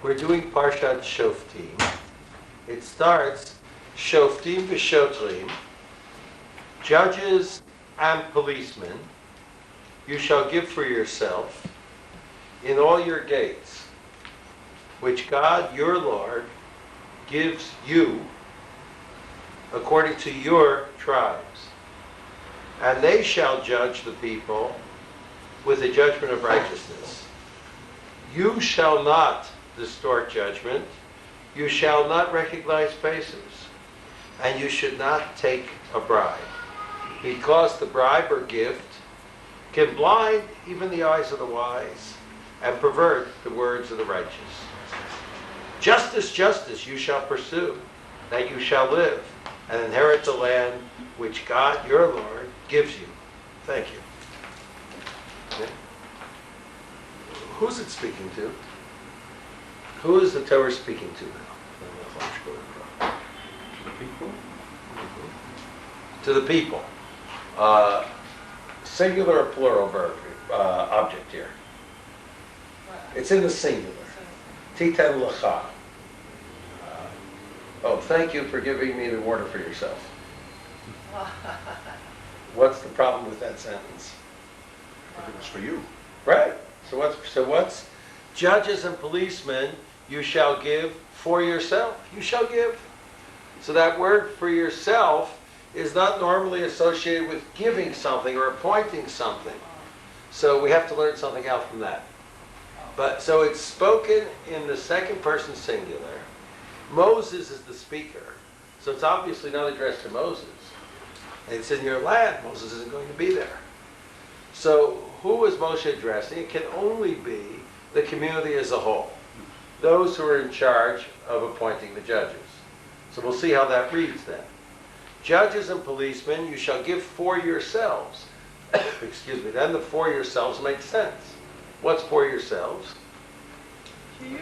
We're doing Parashat Shoftim. It starts, Shoftim v'shotrim, judges and policemen, you shall give for yourself in all your gates, which God, your Lord, gives you according to your tribes. And they shall judge the people with the judgment of righteousness. You shall not distort judgment. You shall not recognize faces. And you should not take a bribe, because the bribe or gift can blind even the eyes of the wise and pervert the words of the righteous. Justice, justice you shall pursue, that you shall live and inherit the land which God, your Lord, gives you. Thank you. Okay. Who's it speaking to? Who is the Torah speaking to now? To the people? Mm-hmm. To the people. Singular or plural verb, object here? It's in the singular. Titan lecha. Thank you for giving me the water for yourself. What's the problem with that sentence? I think it's for you. Right. So what's judges and policemen you shall give for yourself. You shall give. So that word for yourself is not normally associated with giving something or appointing something. So we have to learn something out from that. But so it's spoken in the second person singular. Moses is the speaker. So it's obviously not addressed to Moses. And it's in your land. Moses isn't going to be there. So who is Moshe addressing? It can only be the community as a whole. Those who are in charge of appointing the judges. So we'll see how that reads then. Judges and policemen you shall give for yourselves. Excuse me. Then the for yourselves makes sense. What's for yourselves? To you,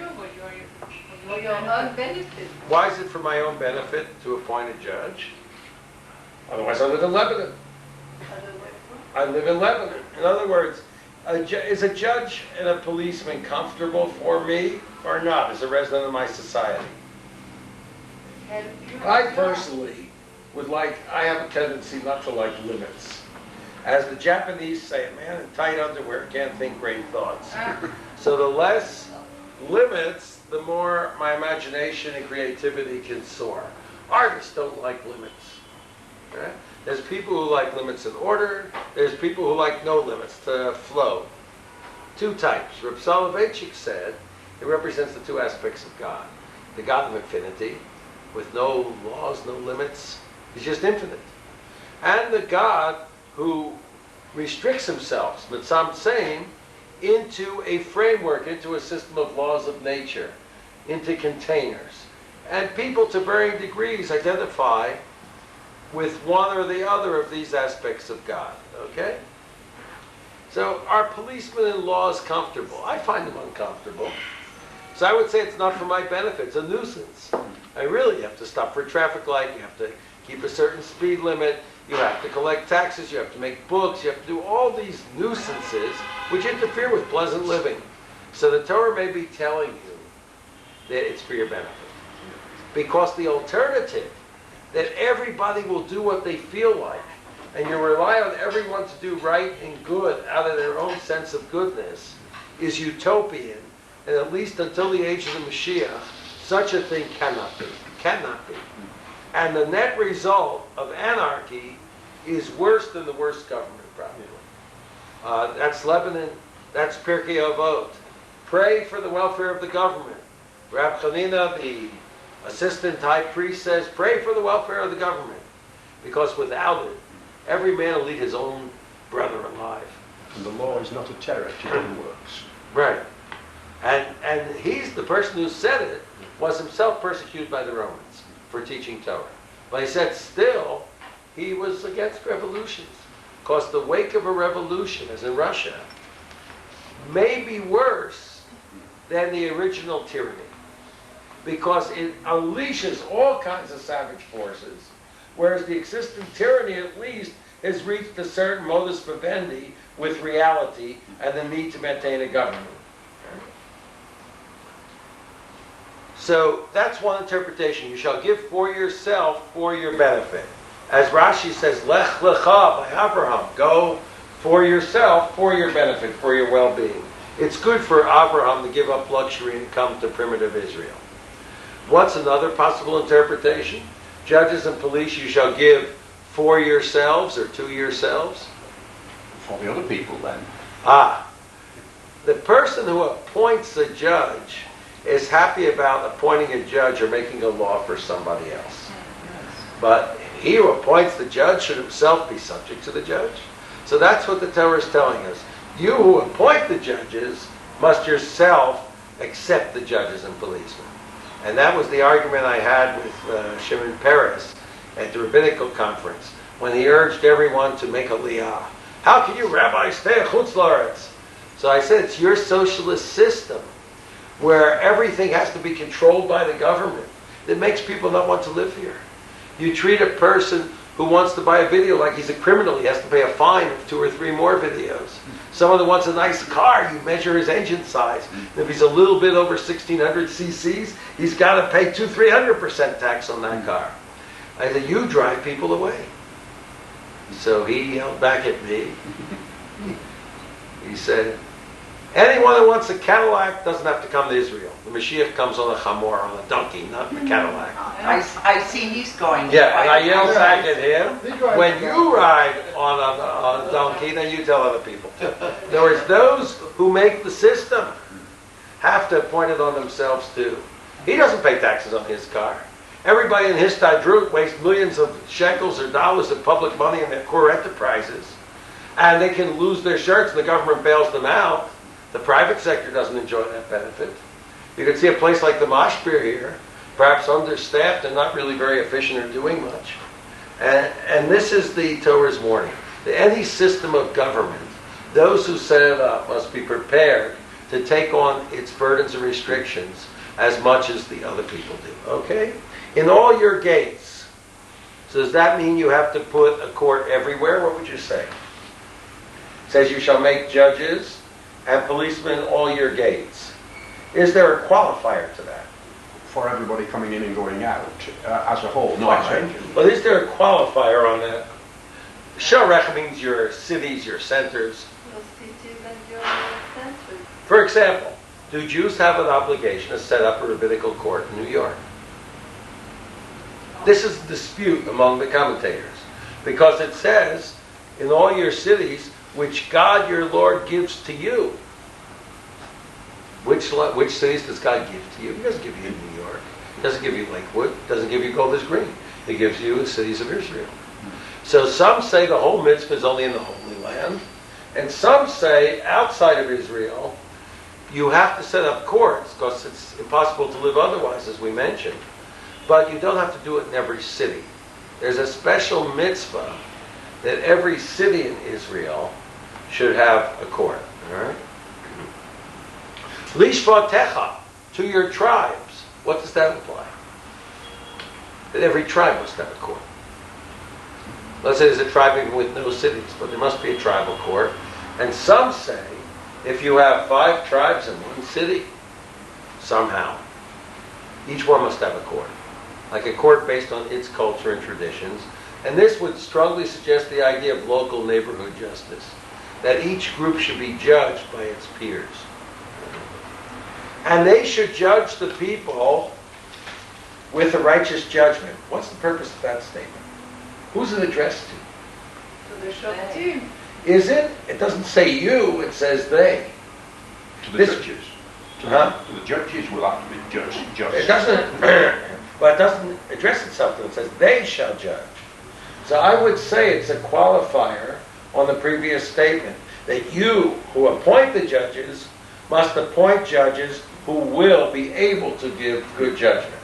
for your own benefit. Why is it for my own benefit to appoint a judge? Otherwise I live in Lebanon. I live in Lebanon. In other words, is a judge and a policeman comfortable for me or not as a resident of my society? I personally I have a tendency not to like limits. As the Japanese say, a man in tight underwear can't think great thoughts. So the less limits, the more my imagination and creativity can soar. Artists don't like limits. Okay? There's people who like limits in order. There's people who like no limits, to flow. Two types. Reb Soloveitchik said it represents the two aspects of God. The God of infinity, with no laws, no limits. He's just infinite. And the God who restricts himself, mitzam tseim, into a framework, into a system of laws of nature, into containers. And people to varying degrees identify with one or the other of these aspects of God. Okay? So are policemen and laws comfortable? I find them uncomfortable. So I would say it's not for my benefit. It's a nuisance. I really have to stop for a traffic light. You have to keep a certain speed limit. You have to collect taxes. You have to make books. You have to do all these nuisances which interfere with pleasant living. So the Torah may be telling you that it's for your benefit. Because the alternative, that everybody will do what they feel like, and you rely on everyone to do right and good out of their own sense of goodness, is utopian. And at least until the age of the Mashiach, such a thing cannot be. Cannot be. And the net result of anarchy is worse than the worst government, probably. That's Lebanon. That's Pirkei Avot. Pray for the welfare of the government. Rab Chanina, the assistant high priest, says, pray for the welfare of the government. Because without it, every man will lead his own brother alive. And the law is not a terror to good works. Right. And he's the person who said it, was himself persecuted by the Romans for teaching Torah. But he said still, he was against revolutions. Because the wake of a revolution, as in Russia, may be worse than the original tyranny. Because it unleashes all kinds of savage forces, whereas the existing tyranny at least has reached a certain modus vivendi with reality and the need to maintain a government. So that's one interpretation. You shall give for yourself, for your benefit. As Rashi says, Lech Lecha by Abraham. Go for yourself, for your benefit, for your well-being. It's good for Abraham to give up luxury and come to primitive Israel. What's another possible interpretation? Judges and police you shall give for yourselves or to yourselves. For the other people then. The person who appoints a judge is happy about appointing a judge or making a law for somebody else. But he who appoints the judge should himself be subject to the judge. So that's what the Torah is telling us. You who appoint the judges must yourself accept the judges and policemen. And that was the argument I had with Shimon Peres at the rabbinical conference when he urged everyone to make a liyah. How can you, Rabbi, stay at Chutz La'aretz? So I said, it's your socialist system where everything has to be controlled by the government that makes people not want to live here. You treat a person who wants to buy a video like he's a criminal. He has to pay a fine of 2 or 3 more videos. Someone that wants a nice car, you measure his engine size. And if he's a little bit over 1,600 cc's, he's got to pay 200-300% tax on that car. I said, you drive people away. So he yelled back at me. He said, anyone who wants a Cadillac doesn't have to come to Israel. The Mashiach comes on a chamor, on a donkey, not in a Cadillac. I see he's going. Yeah, and I yelled back at him, when you ride on a donkey, then you tell other people. In other words, those who make the system have to appoint it on themselves too. He doesn't pay taxes on his car. Everybody in his Tadrut wastes millions of shekels or dollars of public money in their core enterprises, and they can lose their shirts and the government bails them out. The private sector doesn't enjoy that benefit. You can see a place like the Mashpir here, perhaps understaffed and not really very efficient or doing much. And this is the Torah's warning. Any system of government, those who set it up must be prepared to take on its burdens and restrictions as much as the other people do. Okay? In all your gates. So does that mean you have to put a court everywhere? What would you say? It says you shall make judges and policemen all your gates. Is there a qualifier to that? For everybody coming in and going out as a whole, not changes. Well, is there a qualifier on that? Sharech means your cities, your centers. Your cities and your centers. For example, do Jews have an obligation to set up a rabbinical court in New York? This is a dispute among the commentators, because it says, in all your cities, which God your Lord gives to you. Which cities does God give to you? He doesn't give you New York. He doesn't give you Lakewood. He doesn't give you Golders Green. He gives you the cities of Israel. So some say the whole mitzvah is only in the Holy Land, and some say outside of Israel, you have to set up courts, because it's impossible to live otherwise, as we mentioned. But you don't have to do it in every city. There's a special mitzvah that every city in Israel should have a court. All right? Lishvatecha, to your tribes. What does that imply? That every tribe must have a court. Let's say there's a tribe even with no cities, but there must be a tribal court. And some say, if you have 5 tribes in one city, somehow, each one must have a court. Like a court based on its culture and traditions. And this would strongly suggest the idea of local neighborhood justice. That each group should be judged by its peers. And they should judge the people with a righteous judgment. What's the purpose of that statement? Who's it addressed to? To the Shoftim. Is it? It doesn't say you, it says they. To the This- judges. Huh? To the judges will have to be judged. It doesn't, but it doesn't address itself to it. It says they shall judge. So I would say it's a qualifier on the previous statement, that you who appoint the judges must appoint judges who will be able to give good judgment.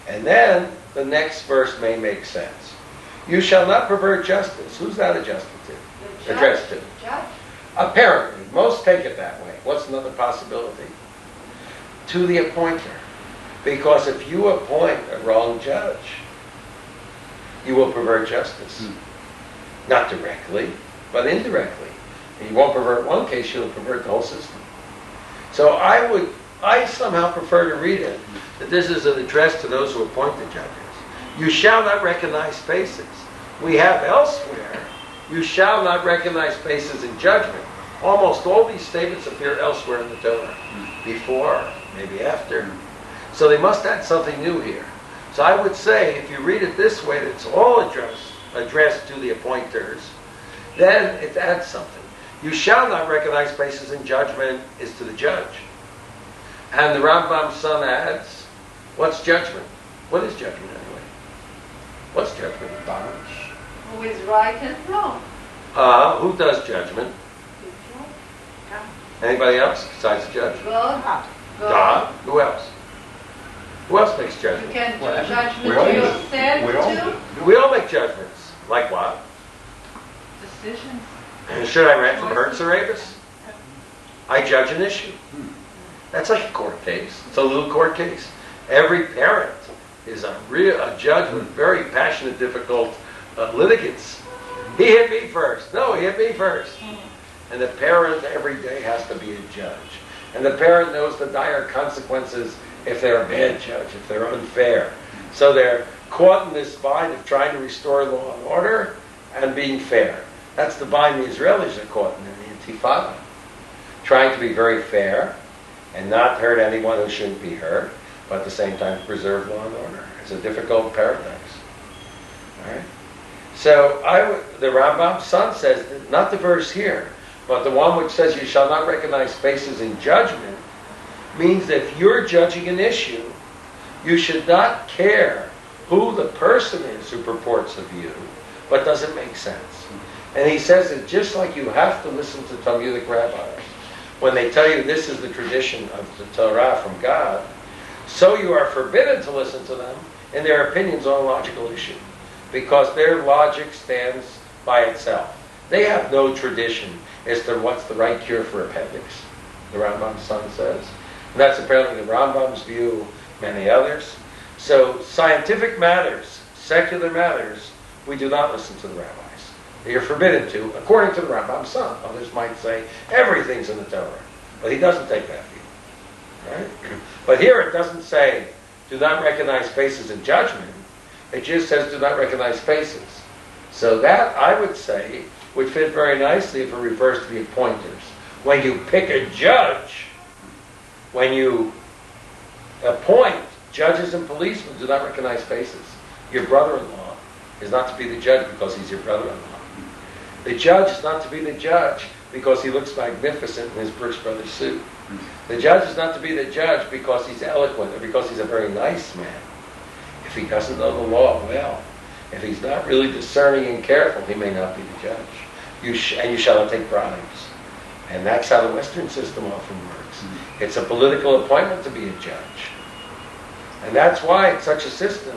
And then the next verse may make sense. You shall not pervert justice. Who's that adjusted to? Addressed to? Judge. Apparently, most take it that way. What's another possibility? To the appointer. Because if you appoint a wrong judge, you will pervert justice. Not directly, but indirectly. And you won't pervert one case, you'll pervert the whole system. So I would I somehow prefer to read it that this is an address to those who appoint the judges. You shall not recognize faces. We have elsewhere, you shall not recognize faces in judgment. Almost all these statements appear elsewhere in the Torah. Before, maybe after. So they must add something new here. So I would say, if you read it this way, that it's all addressed to the appointers, then it adds something. You shall not recognize faces in judgment is to the judge. And the Rambam's son adds, what's judgment? What is judgment anyway? What's judgment? Who is right and wrong? Who does judgment? Anybody else besides the judge? God. God. Who else? Who else makes You judgment? can Well, do judgment we all do. yourself We all too. do. We all make judgments. Like what? Decisions. Should I rent from Hertz or Avis? I judge an issue. That's like a court case. It's a little court case. Every parent is a judge with very passionate, difficult litigants. He hit me first. No, he hit me first. And the parent every day has to be a judge. And the parent knows the dire consequences if they're a bad judge, if they're unfair. So they're caught in this bind of trying to restore law and order and being fair. That's the bind the Israelis are caught in the Intifada. Trying to be very fair and not hurt anyone who shouldn't be hurt, but at the same time preserve law and order. It's a difficult paradox. All right? So the Rambam's son says, not the verse here, but the one which says you shall not recognize faces in judgment, means that if you're judging an issue, you should not care who the person is who purports a view, but does it make sense? And he says that just like you have to listen to Talmudic rabbis when they tell you this is the tradition of the Torah from God, so you are forbidden to listen to them in their opinions on a logical issue, because their logic stands by itself. They have no tradition as to what's the right cure for appendix, the Rambam's son says. And that's apparently the Rambam's view, many others. So scientific matters, secular matters, we do not listen to the rabbis. You're forbidden to, according to the Rambam's son. Others might say everything's in the Torah, but he doesn't take that view. Right? But here it doesn't say do not recognize faces in judgment. It just says do not recognize faces. So that, I would say, would fit very nicely if it refers to the appointers. When you pick a judge, when you appoint judges and policemen, do not recognize faces. Your brother-in-law is not to be the judge because he's your brother-in-law. The judge is not to be the judge because he looks magnificent in his Brooks Brothers suit. The judge is not to be the judge because he's eloquent or because he's a very nice man. If he doesn't know the law well, if he's not really discerning and careful, he may not be the judge. And you shall not take bribes. And that's how the Western system often works. It's a political appointment to be a judge. And that's why in such a system,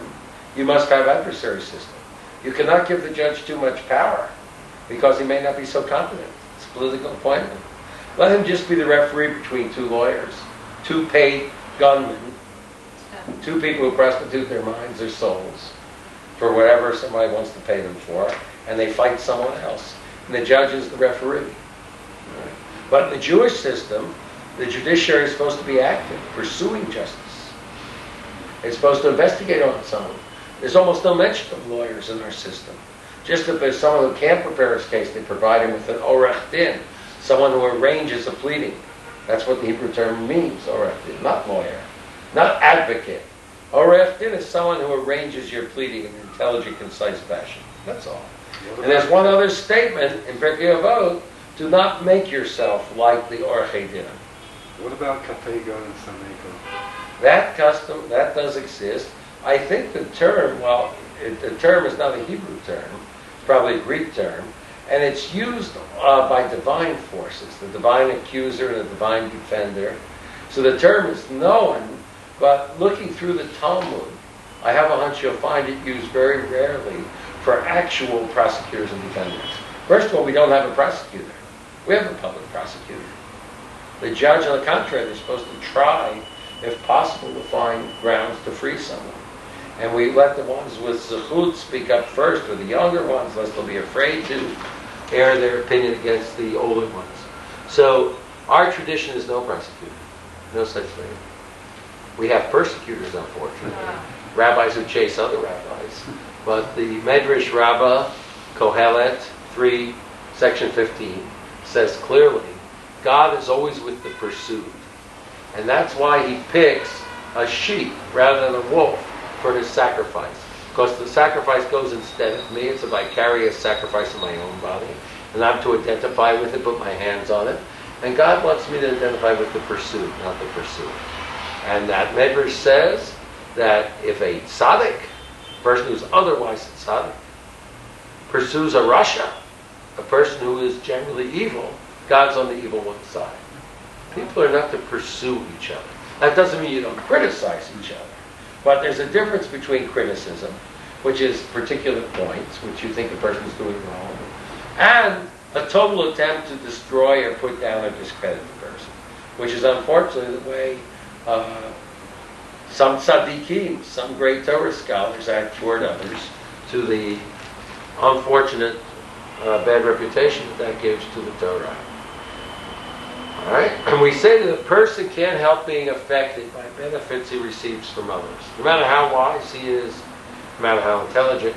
you must have adversary system. You cannot give the judge too much power because he may not be so competent. It's a political appointment. Let him just be the referee between two lawyers, two paid gunmen, two people who prostitute their minds, their souls, for whatever somebody wants to pay them for, and they fight someone else. And the judge is the referee. Right? But in the Jewish system, the judiciary is supposed to be active, pursuing justice. It's supposed to investigate on its own. There's almost no mention of lawyers in our system. Just if there's someone who can't prepare his case, they provide him with an orech din, someone who arranges a pleading. That's what the Hebrew term means, orech din, not lawyer, not advocate. Orech din is someone who arranges your pleading in an intelligent, concise fashion. That's all. And there's one other statement in Pirkei Avot: do not make yourself like the orchei din. What about Kapego and Sameko? That custom, that does exist. I think the term, the term is not a Hebrew term. It's probably a Greek term. And it's used by divine forces, the divine accuser and the divine defender. So the term is known, but looking through the Talmud, I have a hunch you'll find it used very rarely for actual prosecutors and defenders. First of all, we don't have a prosecutor. We have a public prosecutor. The judge, on the contrary, they're supposed to try, if possible, to find grounds to free someone. And we let the ones with zechut speak up first, or the younger ones, lest they'll be afraid to air their opinion against the older ones. So our tradition is no prosecutor. No such thing. We have persecutors, unfortunately. Rabbis who chase other rabbis. But the Medrash Rabbah, Kohelet 3, section 15, says clearly, God is always with the pursued. And that's why he picks a sheep rather than a wolf for his sacrifice. Because the sacrifice goes instead of me. It's a vicarious sacrifice of my own body. And I'm to identify with it, put my hands on it. And God wants me to identify with the pursued, not the pursuer. And that Medrash says that if a tzaddik, a person who's otherwise a tzaddik, pursues a rasha, a person who is generally evil, God's on the evil one side. People are not to pursue each other. That doesn't mean you don't criticize each other. But there's a difference between criticism, which is particular points, which you think the person's doing wrong, and a total attempt to destroy or put down or discredit the person, which is unfortunately the way some tzaddikim, some great Torah scholars act toward others, to the unfortunate bad reputation that gives to the Torah. All right? And we say that a person can't help being affected by benefits he receives from others, no matter how wise he is, no matter how intelligent.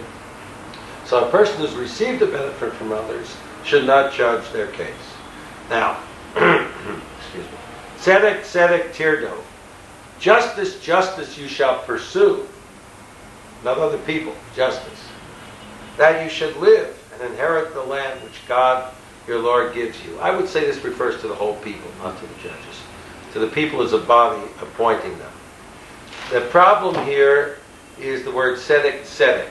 So a person who's received a benefit from others should not judge their case. Now, excuse me. Tzedek, tzedek, tirdo. Justice, justice you shall pursue. Not other people, justice. That you should live and inherit the land which God, your Lord, gives you. I would say this refers to the whole people, not to the judges. To the people as a body appointing them. The problem here is the word tzedek, tzedek.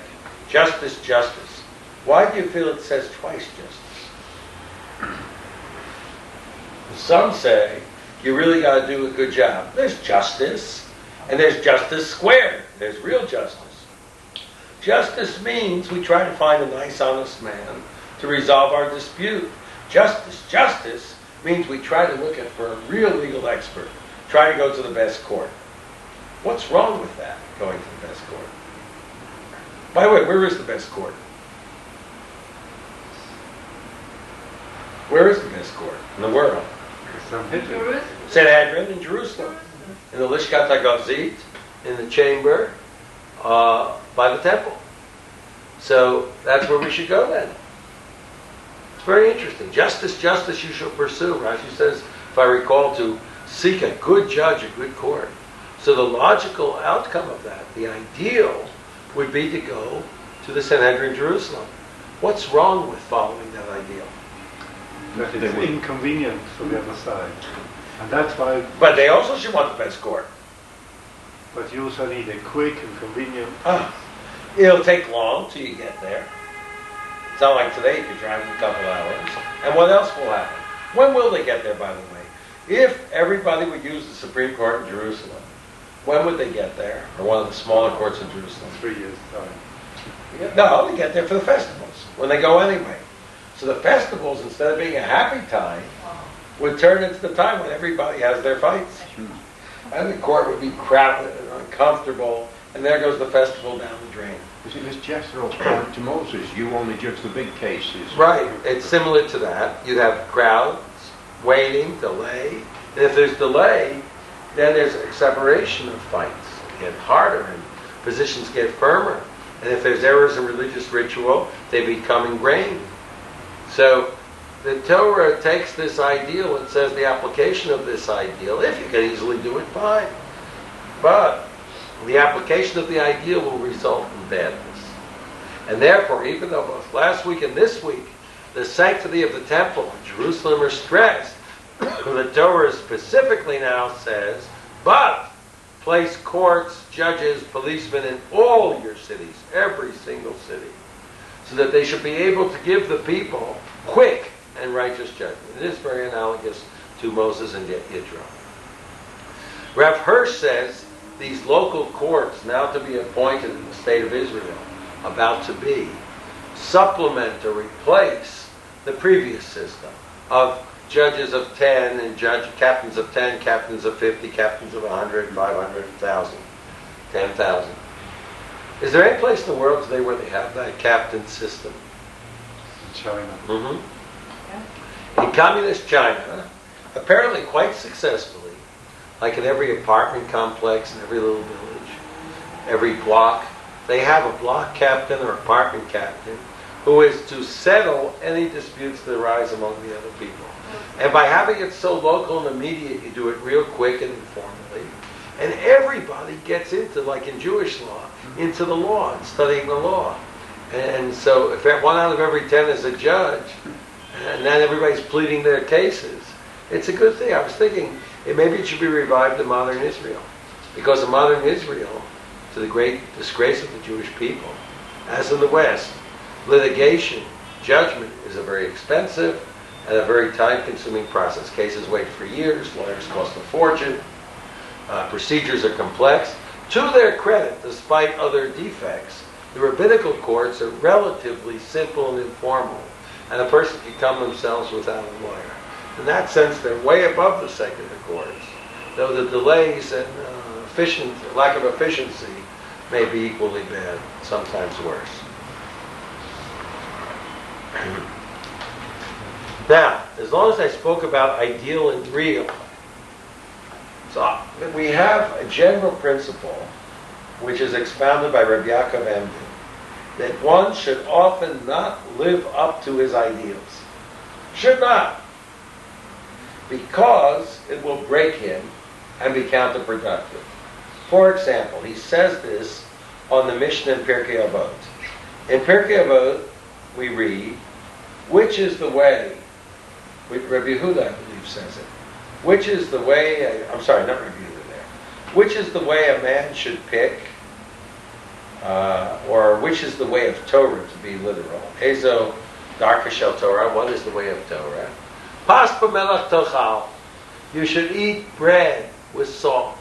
Justice, justice. Why do you feel it says twice justice? Some say you really got to do a good job. There's justice, and there's justice squared. There's real justice. Justice means we try to find a nice, honest man to resolve our dispute. Justice means we try to look for a real legal expert. Try to go to the best court. What's wrong with that, going to the best court? By the way, where is the best court? Where is the best court in the world? Sanhedrin in Jerusalem. In the Lishkat HaGazit, in the chamber by the temple. So that's where we should go then. It's very interesting. Justice, justice you shall pursue. Rashi says, if I recall, to seek a good judge, a good court. So the logical outcome of that, the ideal, would be to go to the Sanhedrin in Jerusalem. What's wrong with following that ideal? That it's inconvenient for the other side. And that's why... But they also should want the best court. But you also need a quick and convenient... It'll take long till you get there. It's not like today, you can drive in a couple hours. And what else will happen? When will they get there, by the way? If everybody would use the Supreme Court in Jerusalem, when would they get there? Or one of the smaller courts in Jerusalem? 3 years' time. No, they get there for the festivals, when they go anyway. So the festivals, instead of being a happy time, would turn into the time when everybody has their fights. And the court would be crowded and uncomfortable, and there goes the festival down the drain. You see, this Jethro's point to Moses, you only judge the big cases. Right, it's similar to that. You'd have crowds, waiting, delay. And if there's delay, then there's a separation of fights. They get harder and positions get firmer. And if there's errors in religious ritual, they become ingrained. So the Torah takes this ideal and says the application of this ideal, if you can easily do it, fine. But the application of the ideal will result in badness. And therefore, even though both last week and this week, the sanctity of the temple in Jerusalem are stressed, the Torah specifically now says, but place courts, judges, policemen in all your cities, every single city, so that they should be able to give the people quick and righteous judgment. It is very analogous to Moses and Yitro. Rav Hirsch says these local courts, now to be appointed in the state of Israel, about to be, supplement or replace the previous system of judges of 10 and captains of 10, captains of 50, captains of 100, 500, 1,000, 10,000. Is there any place in the world today where they have that captain system? China. Mm-hmm. In communist China, apparently quite successfully, like in every apartment complex in every little village, every block, they have a block captain or apartment captain who is to settle any disputes that arise among the other people. And by having it so local and immediate, you do it real quick and informally. And everybody gets into, like in Jewish law, into the law and studying the law. And so if 1 out of every 10 is a judge, and then everybody's pleading their cases, it's a good thing. I was thinking, maybe it should be revived in modern Israel. Because in modern Israel, to the great disgrace of the Jewish people, as in the West, litigation, judgment is a very expensive and a very time-consuming process. Cases wait for years, lawyers cost a fortune, procedures are complex. To their credit, despite other defects, the rabbinical courts are relatively simple and informal, and a person can come themselves without a lawyer. In that sense, they're way above the secular courts, though the delays and lack of efficiency may be equally bad, sometimes worse. Now, as long as I spoke about ideal and real, so we have a general principle which is expounded by Rabbi Yaakov Fogelman, that one should often not live up to his ideals. Should not. Because it will break him and be counterproductive. For example, he says this on the Mishnah in Pirkei Avot. In Pirkei Avot, we read, which is the way, Rabbi Yehuda, I believe, says it, which is the way, I'm sorry, not Rabbi Yehuda there, which is the way a man should pick, or which is the way of Torah, to be literal. Ezo darka shel Torah, what is the way of Torah? Pas b'melach tochal, you should eat bread with salt.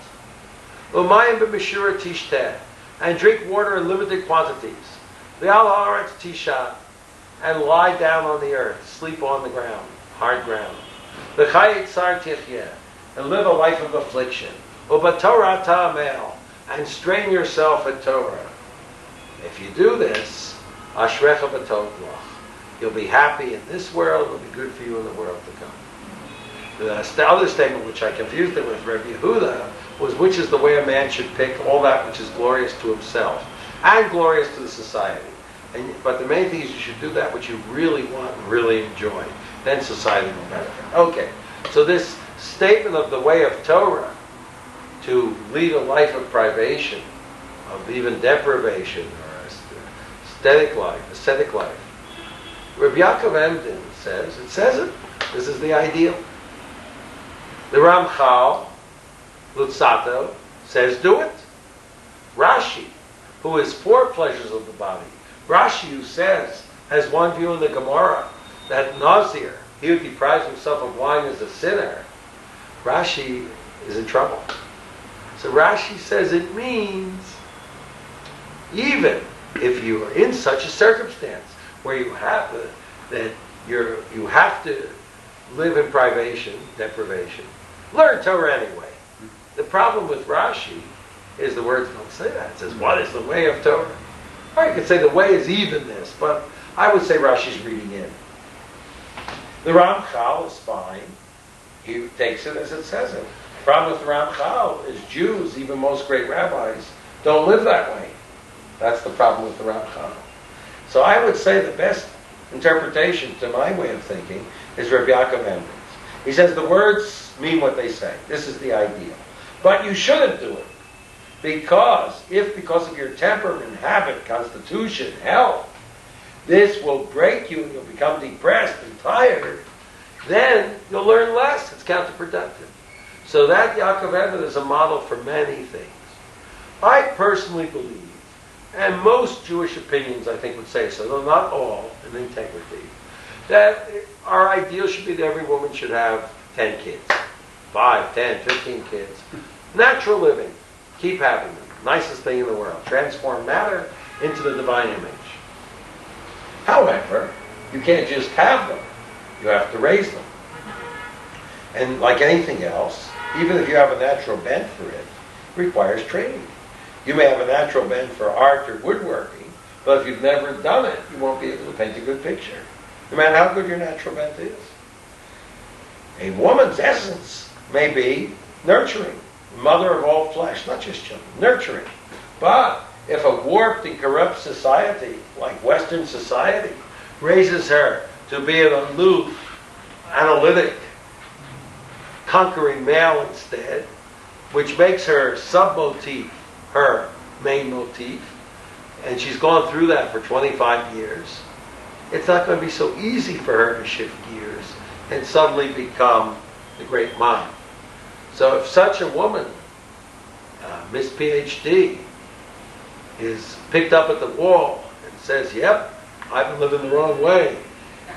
Umayim b'mishura tishteh, and drink water in limited quantities. V'al haaretz tisha, and lie down on the earth, sleep on the ground, hard ground. V'chayit sar tichyeh, and live a life of affliction. U'b'torah ta'amel, and strain yourself at Torah. If you do this, ashrecha b'tov lach, you'll be happy in this world, it'll be good for you in the world to come. The other statement, which I confused it with Rabbi Yehuda, was which is the way a man should pick all that which is glorious to himself and glorious to the society. But the main thing is you should do that which you really want and really enjoy. Then society will benefit. Okay, so this statement of the way of Torah, to lead a life of privation, of even deprivation, or ascetic life. Rabbi Yaakov Fogelman says, it says it, this is the ideal. The Ramchal, Lutzato, says do it. Rashi, who is for pleasures of the body, Rashi, who says, has one view in the Gemara, that Nazir, he who deprives himself of wine is a sinner. Rashi is in trouble. So Rashi says it means, even if you are in such a circumstance where you have you have to live in deprivation, learn Torah anyway. The problem with Rashi is the words don't say that. It says, what is the way of Torah? Or you could say the way is even this, but I would say Rashi's reading in. The Ramchal is fine. He takes it as it says it. The problem with the Ramchal is Jews, even most great rabbis, don't live that way. That's the problem with the Ramchal. So I would say the best interpretation to my way of thinking is Rabbi Yaakov Fogelman's. He says the words mean what they say. This is the ideal. But you shouldn't do it. Because of your temperament, habit, constitution, health, this will break you and you'll become depressed and tired, then you'll learn less. It's counterproductive. So that Yaakov Fogelman is a model for many things. I personally believe, and most Jewish opinions I think would say so, though not all, in integrity, that our ideal should be that every woman should have 10 kids. 5, 10, 15 kids. Natural living. Keep having them. Nicest thing in the world. Transform matter into the divine image. However, you can't just have them. You have to raise them. And like anything else, even if you have a natural bent for it, it requires training. You may have a natural bent for art or woodworking, but if you've never done it, you won't be able to paint a good picture, no matter how good your natural bent is. A woman's essence may be nurturing, mother of all flesh, not just children, nurturing. But if a warped and corrupt society, like Western society, raises her to be an aloof, analytic, conquering male instead, which makes her sub-motif her main motif, and she's gone through that for 25 years, it's not going to be so easy for her to shift gears and suddenly become the great mind. So if such a woman, Miss PhD, is picked up at the wall and says, yep, I've been living the wrong way,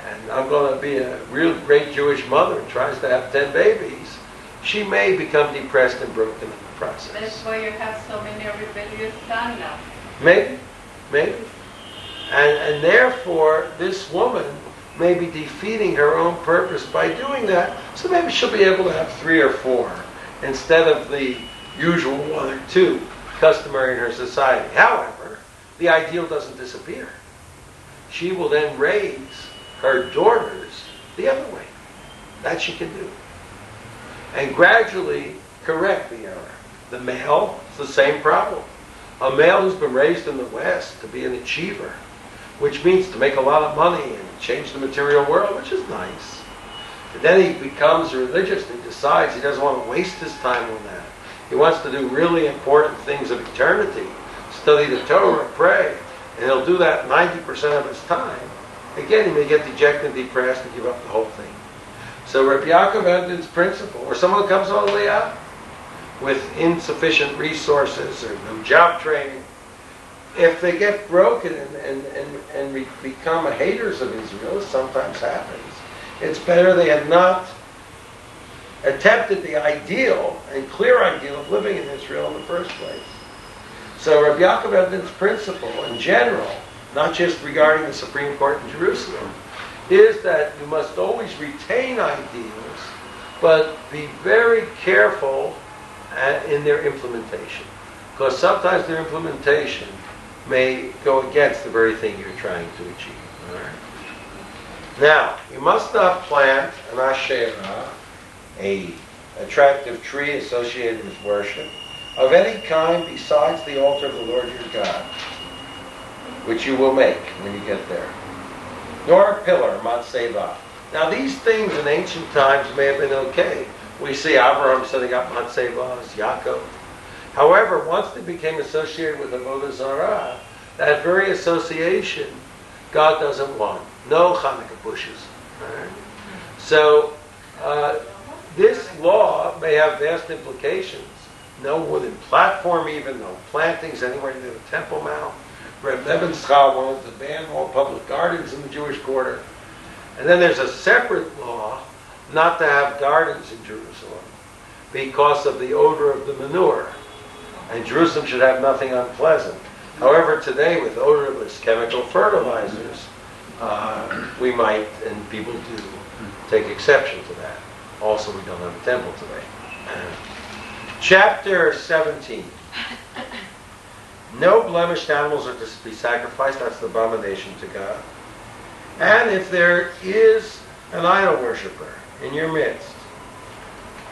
and I'm going to be a real great Jewish mother, and tries to have 10 babies, she may become depressed and broken in the process. That's why you have so many rebellious sons now. Maybe. And therefore, this woman may be defeating her own purpose by doing that. So maybe she'll be able to have 3 or 4 instead of the usual 1 or 2 customary in her society. However, the ideal doesn't disappear. She will then raise her daughters the other way. That she can do. And gradually correct the error. The male, it's the same problem. A male who's been raised in the West to be an achiever, which means to make a lot of money and change the material world, which is nice. And then he becomes religious and decides he doesn't want to waste his time on that. He wants to do really important things of eternity, study the Torah, pray, and he'll do that 90% of his time. Again, he may get dejected and depressed and give up the whole thing. So Rabbi Yaakov Fogelman's principle, or someone who comes all the way out with insufficient resources or no job training, if they get broken and become haters of Israel, as sometimes happens, it's better they had not attempted the ideal and clear ideal of living in Israel in the first place. So Rabbi Yaakov Fogelman's principle in general, not just regarding the Supreme Court in Jerusalem, is that you must always retain ideals, but be very careful in their implementation. Because sometimes their implementation may go against the very thing you're trying to achieve. All right? Now, you must not plant an asherah, a attractive tree associated with worship, of any kind besides the altar of the Lord your God, which you will make when you get there. Nor a pillar, matzeva. Now these things in ancient times may have been okay. We see Abraham setting up matzevahs, Yaakov. However, once they became associated with Avodah Zarah, that very association God doesn't want. No Hanukkah bushes. Right? So this law may have vast implications. No wooden platform even, no plantings anywhere near the Temple Mount. Reb Levenschal wanted to ban all public gardens in the Jewish quarter. And then there's a separate law not to have gardens in Jerusalem because of the odor of the manure. And Jerusalem should have nothing unpleasant. However, today with odorless chemical fertilizers, we might, and people do, take exception to that. Also, we don't have a temple today. Chapter 17. No blemished animals are to be sacrificed. That's the abomination to God. And if there is an idol worshiper in your midst,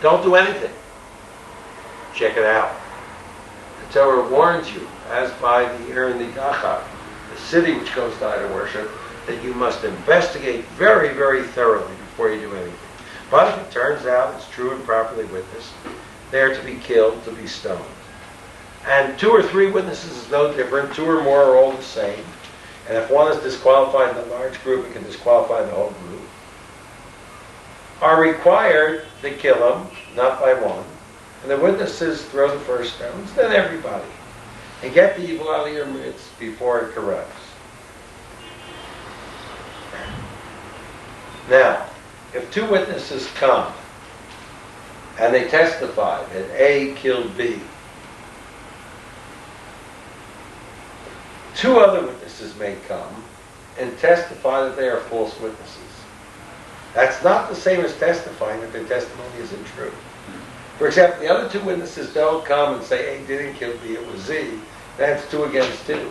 don't do anything. Check it out. The Torah warns you, as by the Aaron the Gachak, the city which goes to idol worship, that you must investigate very, very thoroughly before you do anything. But if it turns out it's true and properly witnessed, they are to be killed, to be stoned. And 2 or 3 witnesses is no different. 2 or more are all the same. And if one is disqualified in a large group, it can disqualify the whole group. Are required to kill him, not by one. And the witnesses throw the first stones, then everybody. And get the evil out of your midst before it corrupts. Now, if 2 witnesses come and they testify that A killed B, 2 other witnesses may come and testify that they are false witnesses. That's not the same as testifying that their testimony isn't true. For example, the other 2 witnesses don't come and say A didn't kill B, it was Z. That's 2 against 2.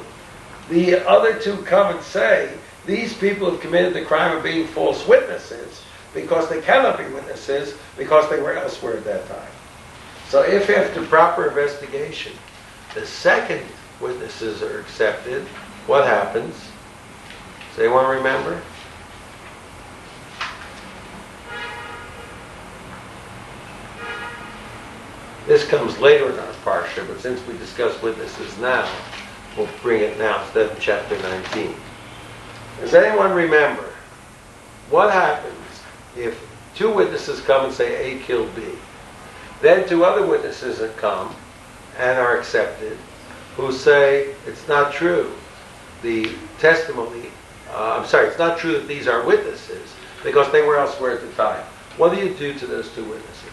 The other 2 come and say these people have committed the crime of being false witnesses because they cannot be witnesses because they were elsewhere at that time. So if after proper investigation, the second witnesses are accepted, what happens? Does anyone remember? This comes later in our parsha, but since we discuss witnesses now, we'll bring it now instead of chapter 19. Does anyone remember what happens if two witnesses come and say A killed B? Then two other witnesses that come and are accepted who say it's not true. The testimony, it's not true that these are witnesses because they were elsewhere at the time. What do you do to those two witnesses?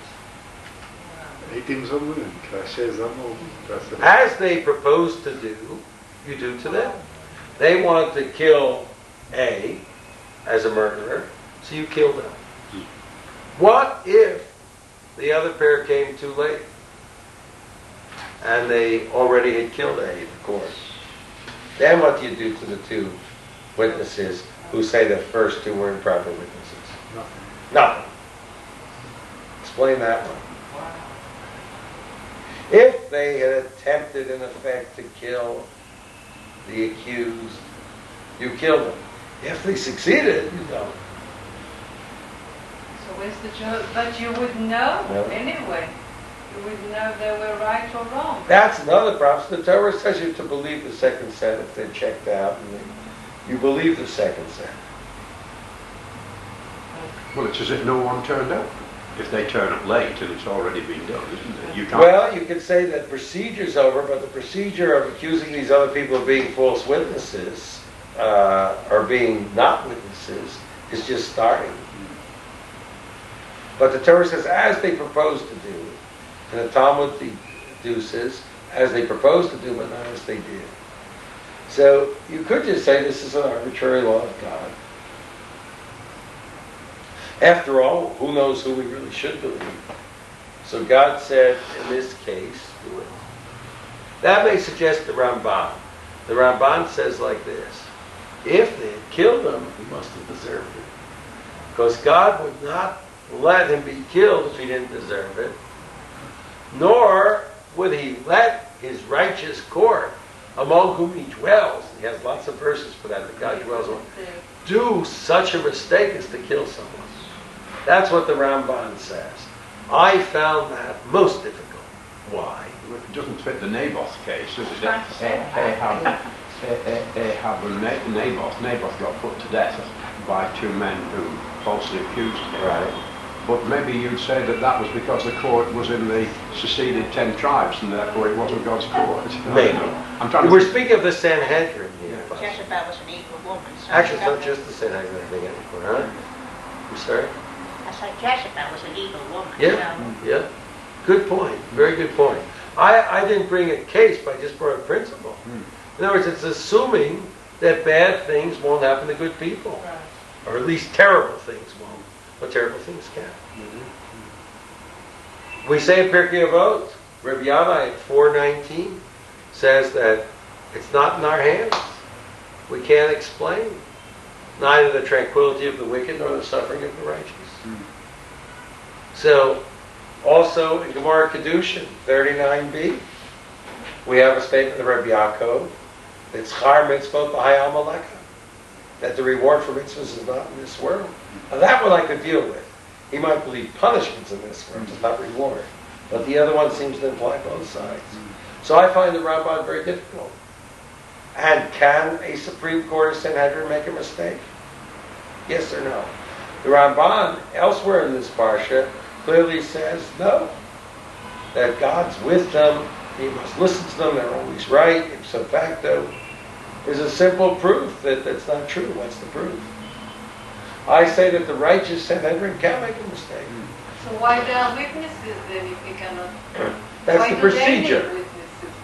As they propose to do, you do to them. They wanted to kill A as a murderer, so you kill them. What if the other pair came too late and they already had killed A, of course? Then what do you do to the two witnesses who say the first two were improper witnesses? Nothing. Explain that one. If they had attempted, in effect, to kill the accused, you kill them. If they succeeded, you don't. So where's the joke? But you would know anyway. You would know if they were right or wrong. That's another problem. The Torah says you to believe the second set if they're checked out, and you believe the second set. Well, it's as if no one turned up. If they turn up late and it's already been done, isn't it? You can't. Well, you could say that procedure's over, but the procedure of accusing these other people of being false witnesses or being not witnesses is just starting. But the Torah says, as they propose to do, and the Talmud deduces, as they proposed to do, but not as they did. So you could just say this is an arbitrary law of God. After all, who knows who we really should believe? So God said, in this case, do it. That may suggest the Ramban. The Ramban says like this: if they had killed him, he must have deserved it. Because God would not let him be killed if he didn't deserve it. Nor would he let his righteous court, among whom he dwells, he has lots of verses for that God dwells among, do such a mistake as to kill someone. That's what the Ramban says. I found that most difficult. Why? It doesn't fit the Naboth case, does it? Naboth got put to death by two men who falsely accused him. Right. But maybe you'd say that that was because the court was in the seceded 10 tribes and therefore it wasn't God's court. Maybe. We're speaking of the Sanhedrin here. Jezebel was an evil woman. So Actually, it's not just the Sanhedrin, I think, anymore, huh? I'm sorry? I said Jezebel was an evil woman. Yeah, So. yeah. Good point. Very good point. I didn't bring a case, but I just brought a principle. In other words, it's assuming that bad things won't happen to good people. Right. Or at least terrible things won't. But terrible things can. We say in Pirkei Avot, Rabbi Yannai at 4:19 says that it's not in our hands. We can't explain neither the tranquility of the wicked nor the suffering of the righteous. So, also in Gemara Kedushin 39b, we have a statement of Rabbi Yaakov that Schar mitzvot b'hayal maleka, that the reward for mitzvahs is not in this world. Now that one I could deal with. He might believe punishments in this world, just not reward. But the other one seems to imply both sides. So I find the Ramban very difficult. And can a Supreme Court of Sanhedrin make a mistake? Yes or no? The Ramban, elsewhere in this parsha, clearly says no. That God's with them, he must listen to them, they're always right, ipso facto. There's a simple proof that that's not true. What's the proof? I say that the righteous Sanhedrin can make a mistake. So why there are witnesses then if you cannot? That's Why the do they need procedure. witnesses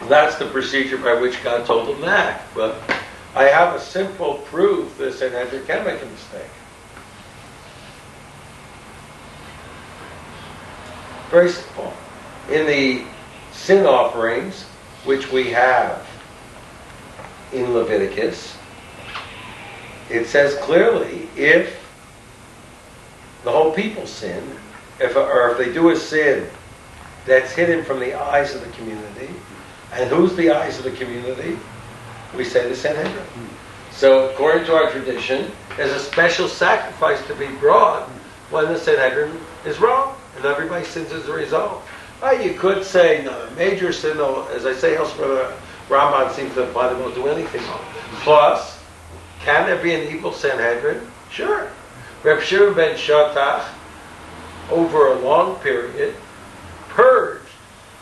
then? That's the procedure by which God told them to act. But I have a simple proof that Sanhedrin can make a mistake. Very simple. In the sin offerings, which we have in Leviticus, it says clearly if the whole people sin, if they do a sin that's hidden from the eyes of the community, and who's the eyes of the community? We say the Sanhedrin. So according to our tradition, there's a special sacrifice to be brought when the Sanhedrin is wrong, and everybody sins as a result. You could say, no, a major sin, though, as I say elsewhere, the Rambam seems to imply they won't do anything wrong. Plus, can there be an evil Sanhedrin? Sure. Reb Shimon ben Shatach, over a long period, purged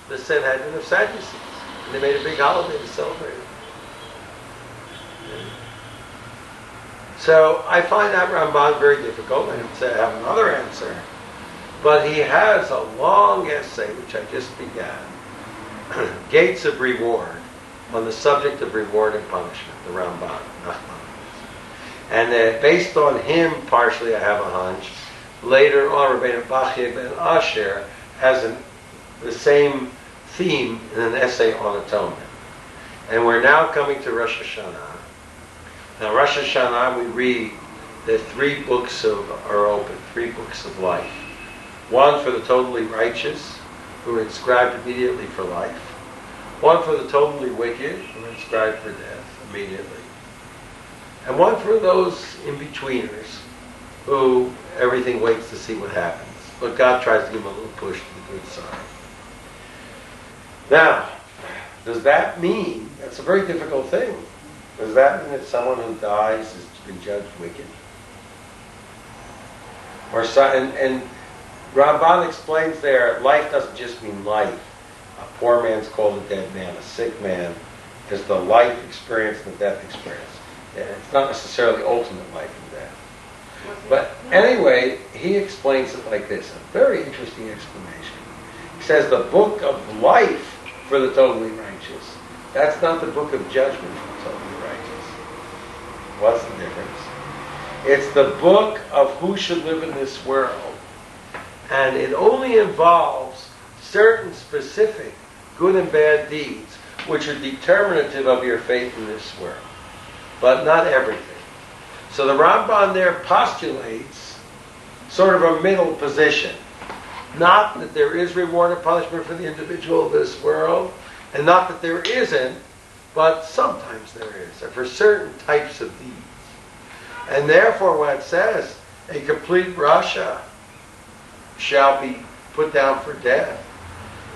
the Sanhedrin of Sadducees. And they made a big holiday to celebrate it. So I find that Ramban very difficult. I have another answer. But he has a long essay, which I just began, Gates of Reward, on the subject of reward and punishment, the Ramban. And based on him, partially I have a hunch, later on Rabbeinu Bachya ben Asher has the same theme in an essay on atonement. And we're now coming to Rosh Hashanah. Now Rosh Hashanah, we read the 3 books are open, 3 books of life. One for the totally righteous, who are inscribed immediately for life. One for the totally wicked, who are inscribed for death immediately. And one for those in-betweeners, who everything waits to see what happens. But God tries to give them a little push to the good side. Now, does that mean, that's a very difficult thing, does that mean that someone who dies has been judged wicked? And Ramban explains there, life doesn't just mean life. A poor man's called a dead man. A sick man is the life experience and the death experience. It's not necessarily ultimate life and death. But anyway, he explains it like this, a very interesting explanation. He says the book of life for the totally righteous. That's not the book of judgment for the totally righteous. What's the difference? It's the book of who should live in this world. And it only involves certain specific good and bad deeds which are determinative of your faith in this world. But not everything. So the Ramban there postulates sort of a middle position. Not that there is reward and punishment for the individual of this world, and not that there isn't, but sometimes there is, or for certain types of deeds. And therefore when it says, a complete Rasha shall be put down for death,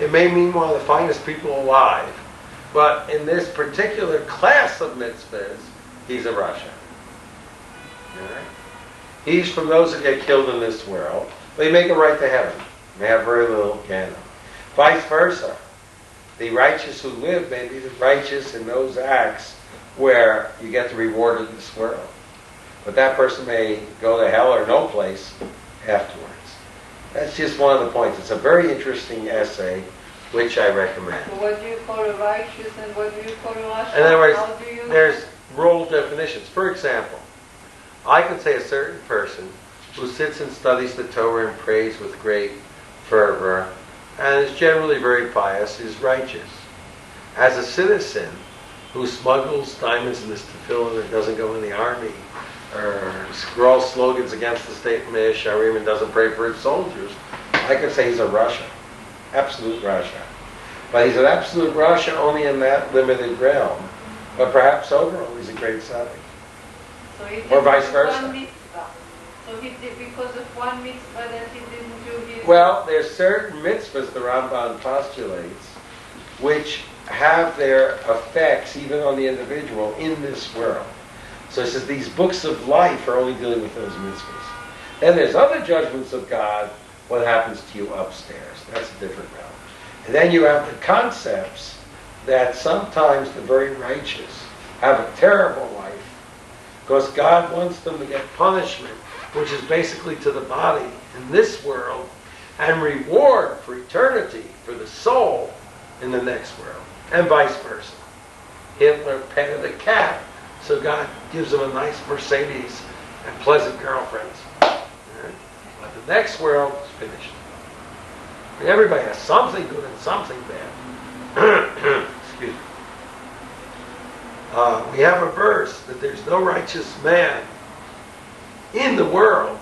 it may mean one of the finest people alive, but in this particular class of mitzvahs, he's a Rasha. Right? He's from those that get killed in this world, but he may go right to heaven. May have very little canon. Vice versa. The righteous who live may be the righteous in those acts where you get the reward of this world. But that person may go to hell or no place afterwards. That's just one of the points. It's a very interesting essay, which I recommend. So what do you call a righteous and what do you call a Rasha? In other words, How do you there's role definitions. For example, I can say a certain person who sits and studies the Torah and prays with great fervor and is generally very pious is righteous. As a citizen who smuggles diamonds in his tefillin and doesn't go in the army, or scrawls slogans against the state of Me'esharim and doesn't pray for his soldiers, I could say he's a Rasha. Absolute Rasha. But he's an absolute Rasha only in that limited realm. But perhaps overall he's a great tzaddik. So he did Or vice one versa. mitzvah. So he did because of one mitzvah that he didn't do his... Well, there's certain mitzvahs the Ramban postulates which have their effects even on the individual in this world. So he says these books of life are only dealing with those mitzvahs. Then there's other judgments of God, what happens to you upstairs. That's a different realm. And then you have the concepts that sometimes the very righteous have a terrible life because God wants them to get punishment, which is basically to the body in this world, and reward for eternity for the soul in the next world, and vice versa. Hitler petted a cat, so God gives him a nice Mercedes and pleasant girlfriends. Right? But the next world is finished. And everybody has something good and something bad. Excuse me. We have a verse that there's no righteous man in the world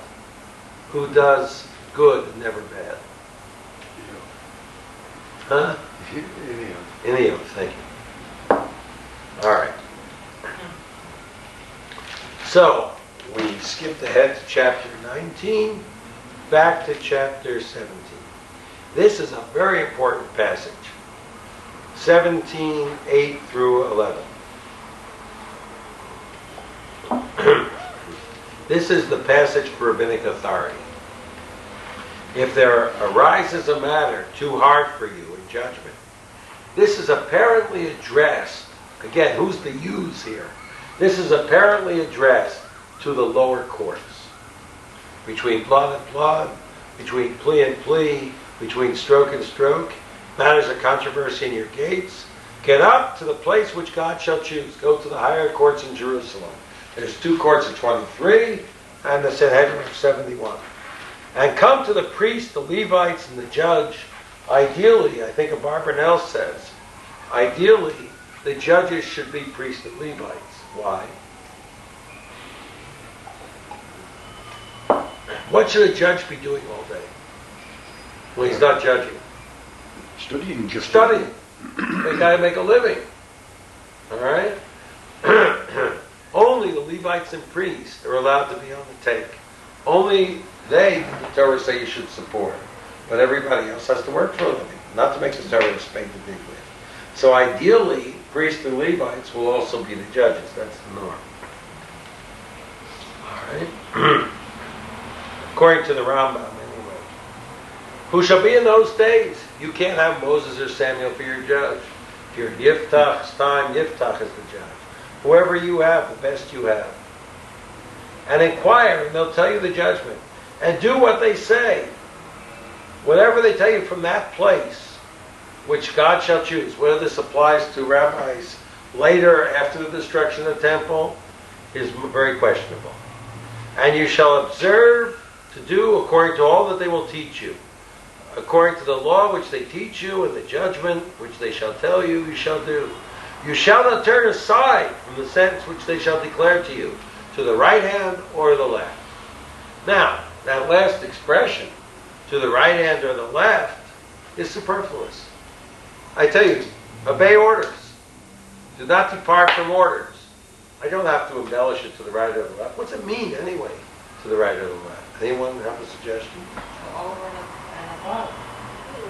who does good and never bad. Huh? Inios, thank you. All right. So, we skipped ahead to chapter 19, back to chapter 17. This is a very important passage. 17, 8 through 11. This is the passage for rabbinic authority. If there arises a matter too hard for you in judgment, this is apparently addressed, again, who's the yous here? This is apparently addressed to the lower courts. Between blood and blood, between plea and plea, between stroke and stroke, matters of controversy in your gates, get up to the place which God shall choose. Go to the higher courts in Jerusalem. There's 2 courts of 23 and the Sanhedrin of 71. And come to the priest, the Levites, and the judge. Ideally, I think Abarbanel says, ideally, the judges should be priests and Levites. Why? What should a judge be doing all day when he's not judging? Studying. Just Studying. They got to make a living. All right? Only the Levites and priests are allowed to be on the take. Only they, the Torah say you should support. But everybody else has to work for a living, not to make the Torah a spade to dig with. So ideally, priests and Levites will also be the judges. That's the norm. All right? According to the Rambam, anyway. Who shall be in those days? You can't have Moses or Samuel for your judge. If you're Yiftach's time, Yiftach is the judge. Whoever you have, the best you have. And inquire, and they'll tell you the judgment. And do what they say. Whatever they tell you from that place, which God shall choose. Whether this applies to rabbis later, after the destruction of the temple, is very questionable. And you shall observe to do according to all that they will teach you. According to the law which they teach you, and the judgment which they shall tell you, you shall do. You shall not turn aside from the sentence which they shall declare to you, to the right hand or the left. Now, that last expression, to the right hand or the left, is superfluous. I tell you, obey orders. Do not depart from orders. I don't have to embellish it to the right or the left. What's it mean anyway, to the right or the left? Anyone have a suggestion?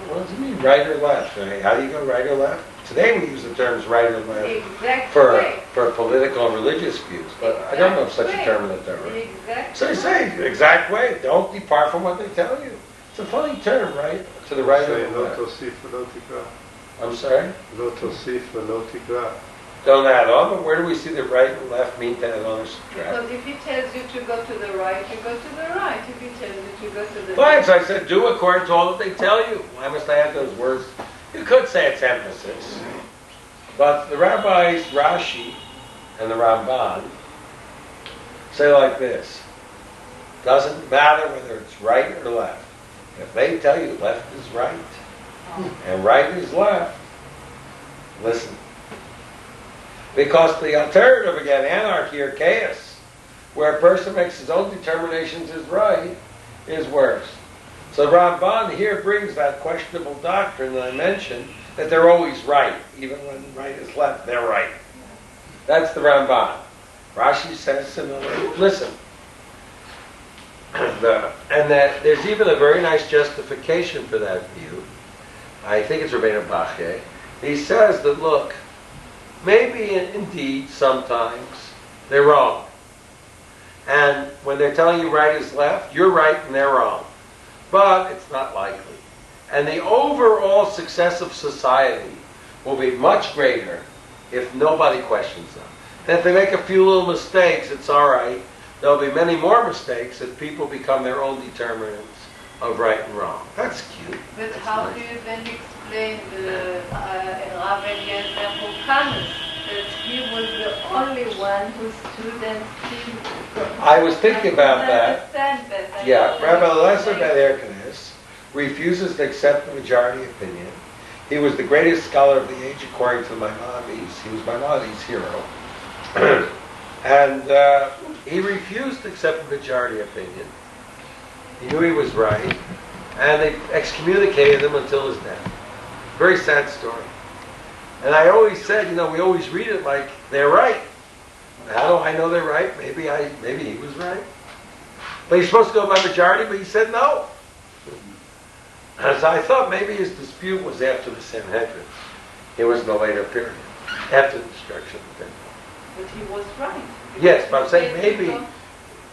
What does it mean, right or left? I mean, how do you go right or left? Today we use the terms right or left for political and religious views, but I don't know of such a term in the Torah. So they say, the exact way. Don't depart from what they tell you. It's a funny term, right? To the right or the left. I'm sorry? Don't add on, but where do we see the right and left mean to add on or subtract? Because if he tells you to go to the right, you go to the right. If he tells you to go to the Fine, left. so I said, do according to all that they tell you. Why must I add those words? You could say it's emphasis. But the rabbis, Rashi, and the Ramban say like this. Doesn't matter whether it's right or left. If they tell you left is right, and right is left, listen. Because the alternative, again, anarchy or chaos, where a person makes his own determinations is right, is worse. So Ramban here brings that questionable doctrine that I mentioned, that they're always right. Even when right is left, they're right. That's the Ramban. Rashi says similarly. Listen. And that there's even a very nice justification for that view. I think it's Rabbeinu Bachye. He says that, look, maybe indeed sometimes they're wrong. And when they're telling you right is left, you're right and they're wrong. But it's not likely. And the overall success of society will be much greater if nobody questions them. And if they make a few little mistakes, it's all right. There'll be many more mistakes if people become their own determinants of right and wrong. That's cute. But how do you then explain the Rav Eliezer Hukanis, that he was the only one whose students seemed I was thinking about that. Understand that. Yeah, Rabbi Eliezer Ben Erkanis refuses to accept the majority opinion. He was the greatest scholar of the age according to Maimonides. He was Maimonides' hero. And he refused to accept the majority opinion. He knew he was right, and they excommunicated him until his death. Very sad story. And I always said, we always read it like they're right. How do I know they're right? Maybe he was right. But he's supposed to go by majority, but he said no. And so I thought maybe his dispute was after the Sanhedrin. It was in the later period, after the destruction of the temple. But he was right. Yes, but I'm saying maybe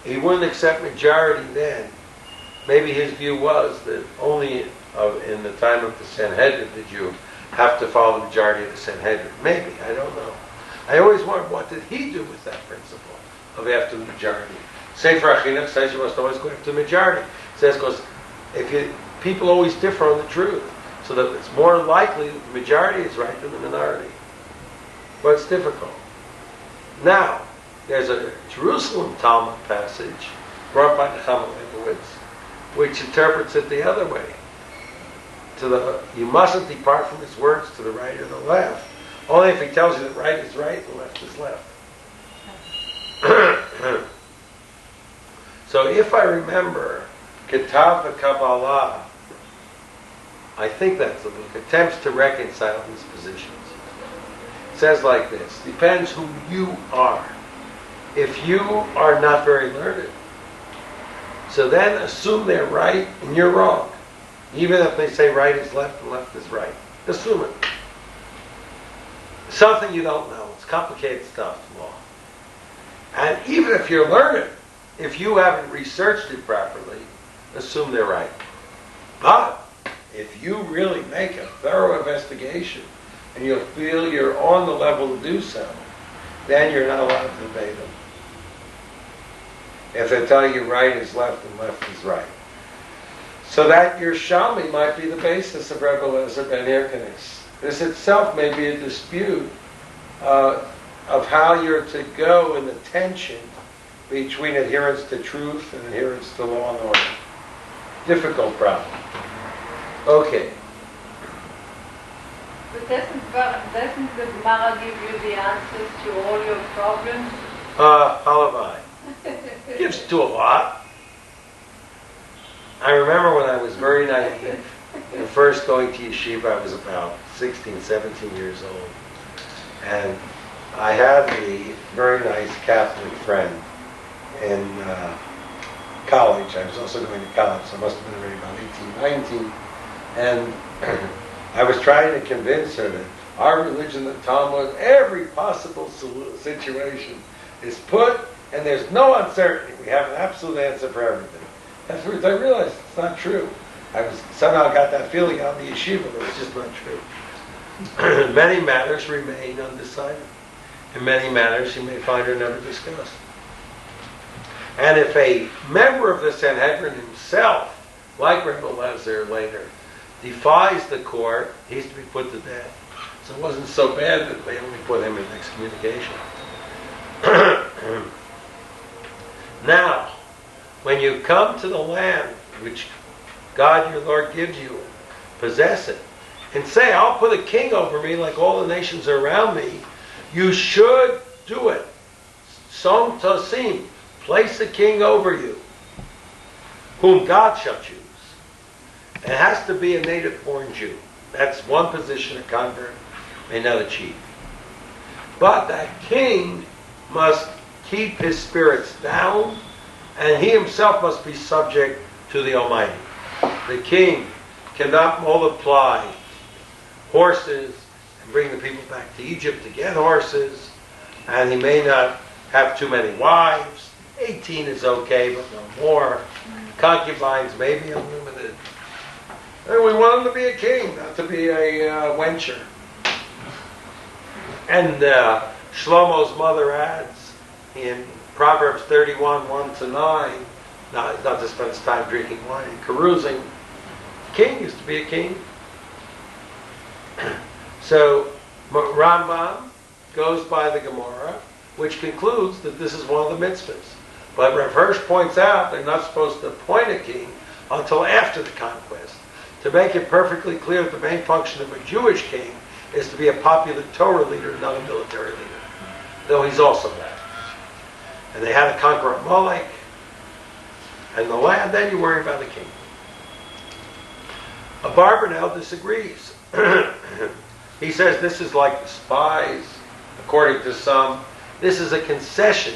he wouldn't accept majority then. Maybe his view was that only in the time of the Sanhedrin did you have to follow the majority of the Sanhedrin. Maybe, I don't know. I always wondered, what did he do with that principle of after the majority? Sefer HaChinuch says you must always go after the majority. It says because people always differ on the truth, so that it's more likely that the majority is right than the minority. But it's difficult. Now, there's a Jerusalem Talmud passage brought by the Chama Leibowitz, which interprets it the other way. You mustn't depart from his words to the right or the left. Only if he tells you that right is right and left is left. So if I remember, Ketav Kabbalah, I think that's the book, attempts to reconcile these positions. It says like this: depends who you are. If you are not very learned, so then assume they're right and you're wrong. Even if they say right is left and left is right. Assume it. Something you don't know. It's complicated stuff, law. And even if you're learned, if you haven't researched it properly, assume they're right. But if you really make a thorough investigation and you feel you're on the level to do so, then you're not allowed to obey them. If they tell you right is left and left is right. So that your Shami might be the basis of Rebbe Eliezer ben Hyrcanus. This itself may be a dispute of how you're to go in the tension between adherence to truth and adherence to law and order. Difficult problem. Okay. But doesn't the Gemara give you the answers to all your problems? Halavai. Gives to a lot. I remember when I was very naive and first going to yeshiva, I was about 16, 17 years old. And I had a very nice Catholic friend in college. I was also going to college, so I must have been already about 18, 19. And I was trying to convince her that our religion, the Talmud, every possible situation is put, and there's no uncertainty. We have an absolute answer for everything. Afterwards, I realized it's not true. I somehow got that feeling out in the yeshiva, but it's just not true. Many matters remain undecided. In many matters, you may find are never discussed. And if a member of the Sanhedrin himself, like Rebbe Eliezer later, defies the court, he's to be put to death. So it wasn't so bad that they only put him in excommunication. Now, when you come to the land which God your Lord gives you, possess it, and say, I'll put a king over me like all the nations around me, you should do it. Som Tosim, place a king over you, whom God shall choose. It has to be a native-born Jew. That's one position a convert may not achieve. But that king must keep his spirits down, and he himself must be subject to the Almighty. The king cannot multiply horses and bring the people back to Egypt to get horses, and he may not have too many wives. 18 is okay, but no more. Concubines may be unlimited. And we want him to be a king, not to be a wencher. And Shlomo's mother adds in Proverbs 31, 1-9, not to spend his time drinking wine and carousing. King is to be a king. So Rambam goes by the Gemara, which concludes that this is one of the mitzvahs. But Rav Hirsch points out they're not supposed to appoint a king until after the conquest, to make it perfectly clear that the main function of a Jewish king is to be a popular Torah leader, not a military leader, though he's also that. And they had to conquer Amalek, and the land, then you worry about the king. Abarbanel disagrees. He says this is like the spies, according to some. This is a concession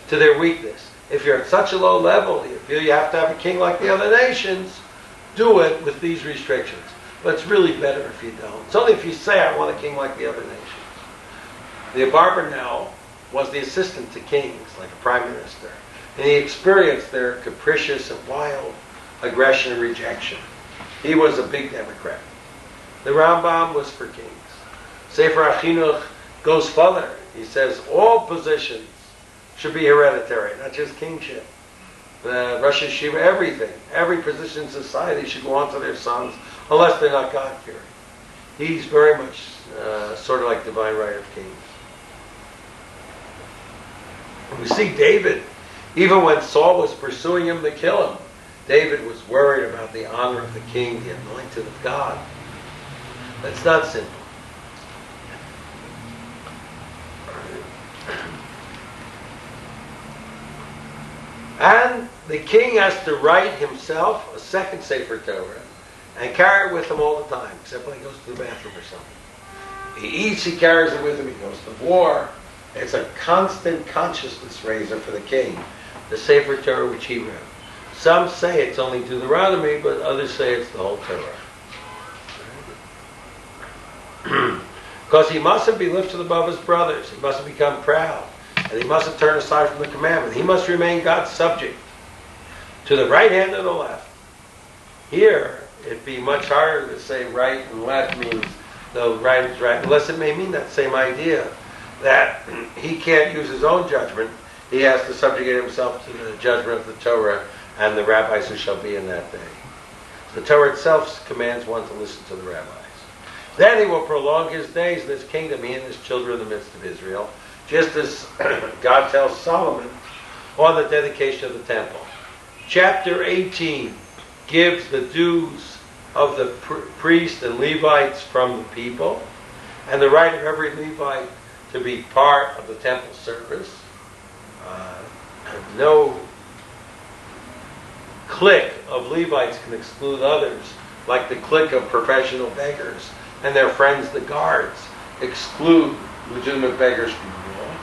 to their weakness. If you're at such a low level, you feel you have to have a king like the other nations, do it with these restrictions. But it's really better if you don't. It's only if you say, I want a king like the other nations. The Abarbanel was the assistant to kings, like a prime minister. And he experienced their capricious and wild aggression and rejection. He was a big Democrat. The Rambam was for kings. Sefer HaChinuch goes further. He says all positions should be hereditary, not just kingship. The Rosh Hashiva, everything, every position in society should go on to their sons, unless they're not God-fearing. He's very much sort of like divine right of kings. We see David, even when Saul was pursuing him to kill him, David was worried about the honor of the king, the anointed of God. That's not simple. And the king has to write himself a second Sefer Torah and carry it with him all the time, except when he goes to the bathroom or something. He eats, he carries it with him, he goes to war. It's a constant consciousness raiser for the king, the Sefer Torah which he wrote. Some say it's only Deuteronomy, but others say it's the whole Torah. Because he mustn't be lifted above his brothers. He mustn't become proud. And he mustn't turn aside from the commandment. He must remain God's subject to the right hand and the left. Here, it'd be much harder to say right and left means the right is right, unless it may mean that same idea, that he can't use his own judgment. He has to subjugate himself to the judgment of the Torah and the rabbis who shall be in that day. The Torah itself commands one to listen to the rabbis. Then he will prolong his days in his kingdom, he and his children in the midst of Israel, just as God tells Solomon on the dedication of the temple. Chapter 18 gives the dues of the priests and Levites from the people, and the right of every Levite to be part of the temple service. No clique of Levites can exclude others, like the clique of professional beggars and their friends, the guards, exclude legitimate beggars from the law.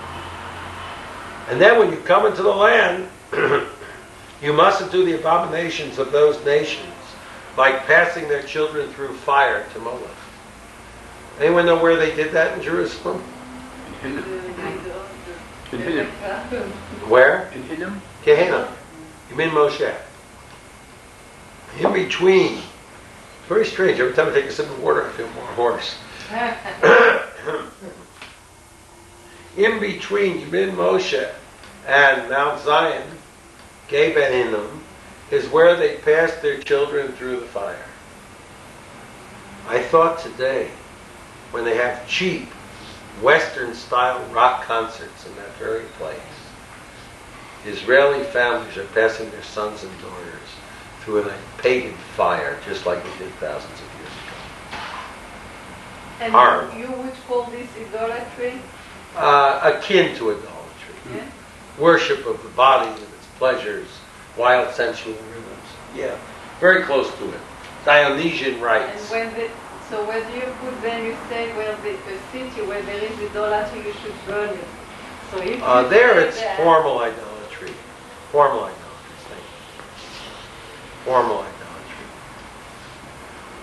And then when you come into the land, you mustn't do the abominations of those nations, like passing their children through fire to Moloch. Anyone know where they did that in Jerusalem? In Hinnom. Where? In Hinnom? Gehenna. Yemin Moshe. In between. Very strange. Every time I take a sip of water, I feel more hoarse. In between Yemin Moshe and Mount Zion, Gei Ben Hinnom, is where they passed their children through the fire. I thought today, when they have cheap, Western-style rock concerts in that very place, Israeli families are passing their sons and daughters through a pagan fire, just like they did thousands of years ago. And Horrible. you would call this idolatry? Akin to idolatry. Yeah. Worship of the body and its pleasures, wild sensual rhythms. Yeah, very close to it. Dionysian And rites. so where do you put them? You say, well, the city where there is idolatry, you should burn it. So if you There say it's that, formal idolatry. Formal idolatry. Formal idolatry.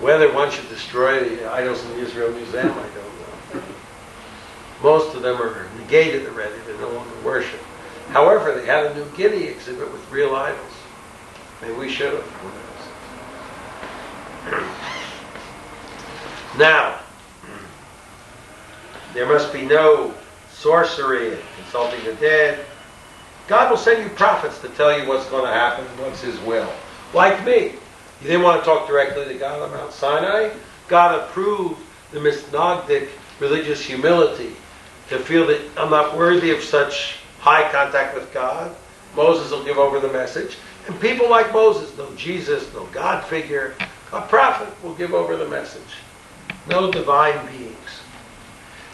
Whether one should destroy the idols in the Israel Museum, I don't know. Most of them are negated already. They're no longer worshipped. However, they had a New Guinea exhibit with real idols. Maybe we should have. Who knows? Now, there must be no sorcery and consulting the dead. God will send you prophets to tell you what's going to happen, what's His will. Like me. You didn't want to talk directly to God on Mount Sinai. God approved the Misnagdic religious humility to feel that I'm not worthy of such high contact with God. Moses will give over the message. And people like Moses, no Jesus, no God figure, a prophet will give over the message. No divine beings.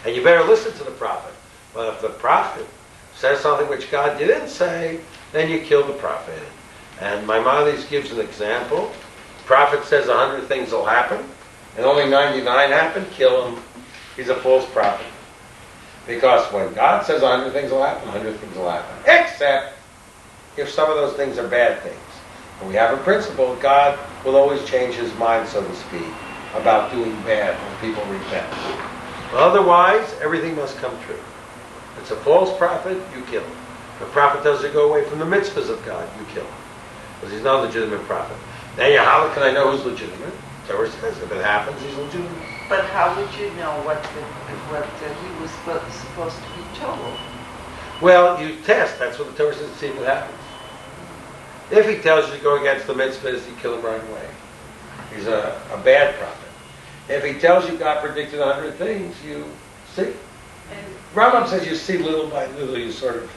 And you better listen to the prophet. But if the prophet says something which God didn't say, then you kill the prophet. And Maimonides gives an example. Prophet says 100 things will happen, and only 99 happen, kill him. He's a false prophet. Because when God says 100 things will happen, 100 things will happen. Except if some of those things are bad things. And we have a principle, God will always change his mind, so to speak, about doing bad when people repent. Otherwise, everything must come true. If it's a false prophet, you kill him. If a prophet doesn't go away from the mitzvahs of God, you kill him. Because he's not a legitimate prophet. Now, how can I know who's legitimate? Torah says if it happens, he's legitimate. But how would you know what he was supposed to be told? Well, you test. That's what the Torah says to see if it happens. If he tells you to go against the mitzvahs, you kill him right away. He's a bad prophet. If he tells you God predicted 100 things, you see. And Rambam says you see little by little, you sort of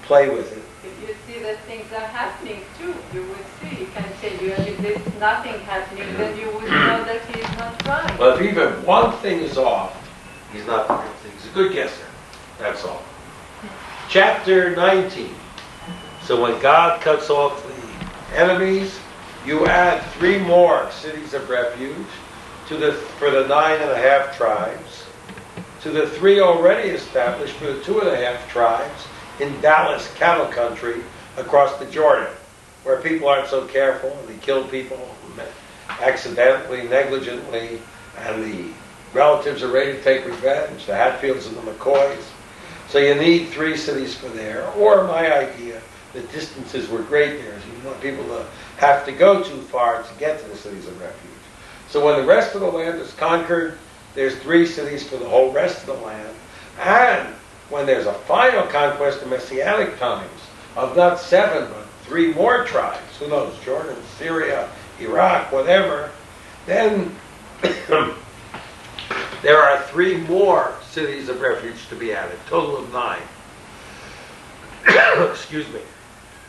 play with it. if you see that things are happening too, you would see. He can tell you, and if there's nothing happening, then you would know that he is not right. But if even one thing is off, he's not the real thing. He's a good guesser. That's all. Chapter 19. So when God cuts off the enemies, you add 3 more cities of refuge for the 9.5 tribes, to the 3 already established for the 2.5 tribes in Dallas cattle country across the Jordan, where people aren't so careful and they kill people accidentally, negligently, and the relatives are ready to take revenge, the Hatfields and the McCoys. So you need 3 cities for there. Or my idea, the distances were great there, so you want people to have to go too far to get to the cities of refuge. So when the rest of the land is conquered, there's 3 cities for the whole rest of the land. And when there's a final conquest in Messianic times of not 7, but 3 more tribes, who knows, Jordan, Syria, Iraq, whatever, then there are 3 more cities of refuge to be added, total of 9. Excuse me.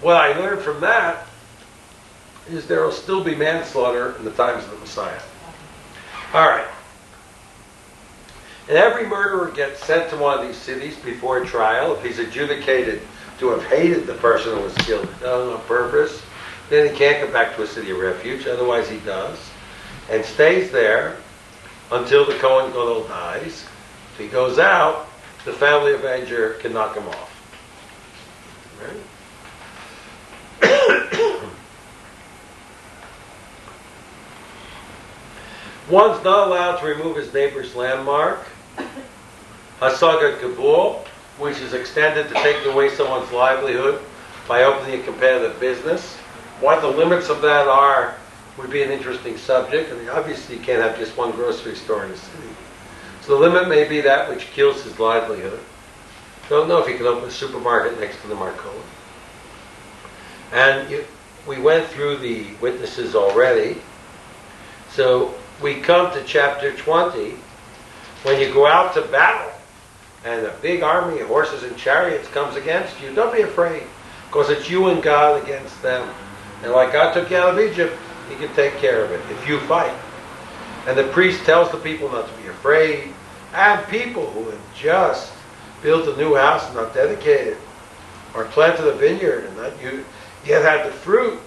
What I learned from that is there will still be manslaughter in the times of the Messiah. All right. And every murderer gets sent to one of these cities before trial. If he's adjudicated to have hated the person who was killed on purpose, then he can't go back to a city of refuge. Otherwise he does. And stays there until the Kohen Gadol dies. If he goes out, the family avenger can knock him off. Right? One's not allowed to remove his neighbor's landmark. Hasagat Kabul, which is extended to taking away someone's livelihood by opening a competitive business. What the limits of that are would be an interesting subject. I mean, obviously you can't have just one grocery store in a city. So the limit may be that which kills his livelihood. Don't know if he can open a supermarket next to the Marcola. And we went through the witnesses already. So we come to chapter 20. When you go out to battle and a big army of horses and chariots comes against you, don't be afraid, because it's you and God against them. And like God took you out of Egypt, he can take care of it if you fight. And the priest tells the people not to be afraid. And people who have just built a new house and not dedicated, or planted a vineyard and not yet had the fruit,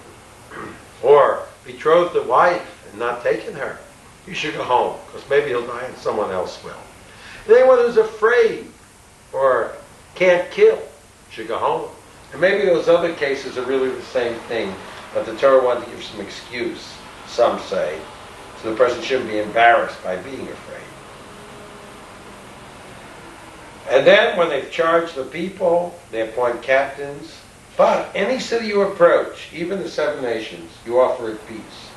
or betrothed a wife and not taken her, you should go home, because maybe he'll die and someone else will. And anyone who's afraid or can't kill should go home. And maybe those other cases are really the same thing, but the Torah wanted to give some excuse, some say, so the person shouldn't be embarrassed by being afraid. And then when they've charged the people, they appoint captains. But any city you approach, even the 7 nations, you offer it peace.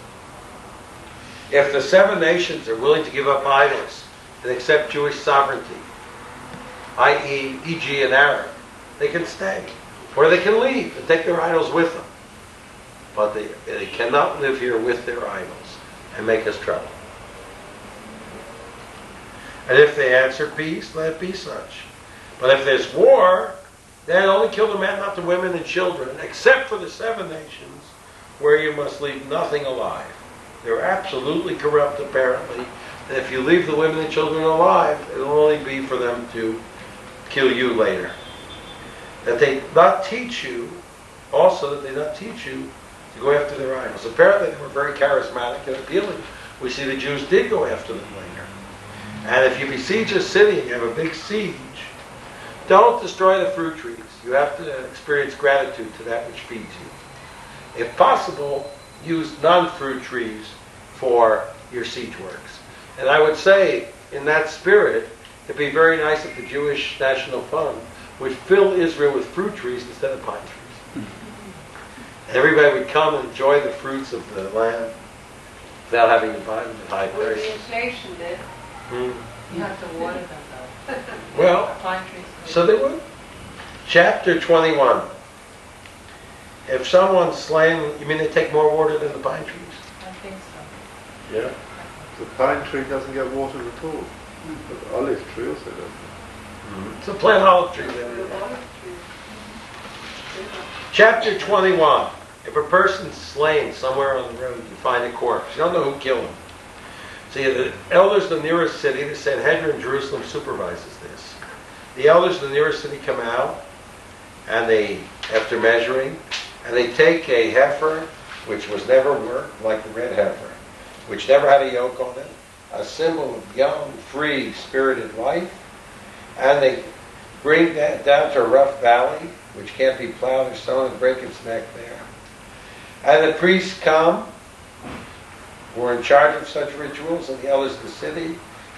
If the 7 nations are willing to give up idols and accept Jewish sovereignty, i.e., e.g. an Arab, they can stay. Or they can leave and take their idols with them. But they cannot live here with their idols and make us trouble. And if they answer peace, let it be such. But if there's war, then only kill the men, not the women and children, except for the 7 nations, where you must leave nothing alive. They're absolutely corrupt, apparently. And if you leave the women and children alive, it'll only be for them to kill you later. That they not teach you, also that they not teach you to go after their idols. Apparently they were very charismatic and appealing. We see the Jews did go after them later. And if you besiege a city and you have a big siege, don't destroy the fruit trees. You have to experience gratitude to that which feeds you. If possible, use non-fruit trees for your siege works. And I would say, in that spirit, it'd be very nice if the Jewish National Fund would fill Israel with fruit trees instead of pine trees. And everybody would come and enjoy the fruits of the land without having to buy them at high With the prices. inflation there. You have to water them though. Well, Pine trees. so they would. Chapter 21. If someone's slain, you mean they take more water than the pine trees? I think so. Yeah. The pine tree doesn't get watered at all. But the olive tree also doesn't. So plant olive trees. Chapter 21. If a person's slain somewhere on the road, you find a corpse. You don't know who killed him. See, the elders of the nearest city, the Sanhedrin in Jerusalem supervises this. The elders of the nearest city come out, and they, after measuring, and they take a heifer, which was never worked, like the red heifer, which never had a yoke on it, a symbol of young, free, spirited life, and they bring that down to a rough valley, which can't be plowed or sown, and break its neck there. And the priests come, who are in charge of such rituals, and the elders of the city,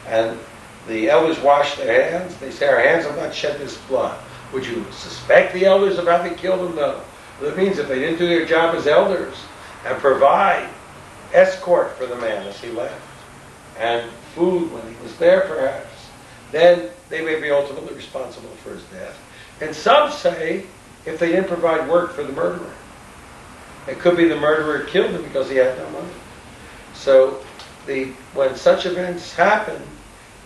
and the elders wash their hands. They say, our hands have not shed this blood. Would you suspect the elders of having killed him? No. That means if they didn't do their job as elders and provide escort for the man as he left, and food when he was there perhaps, then they may be ultimately responsible for his death. And some say, if they didn't provide work for the murderer, it could be the murderer killed him because he had no money. So when such events happen,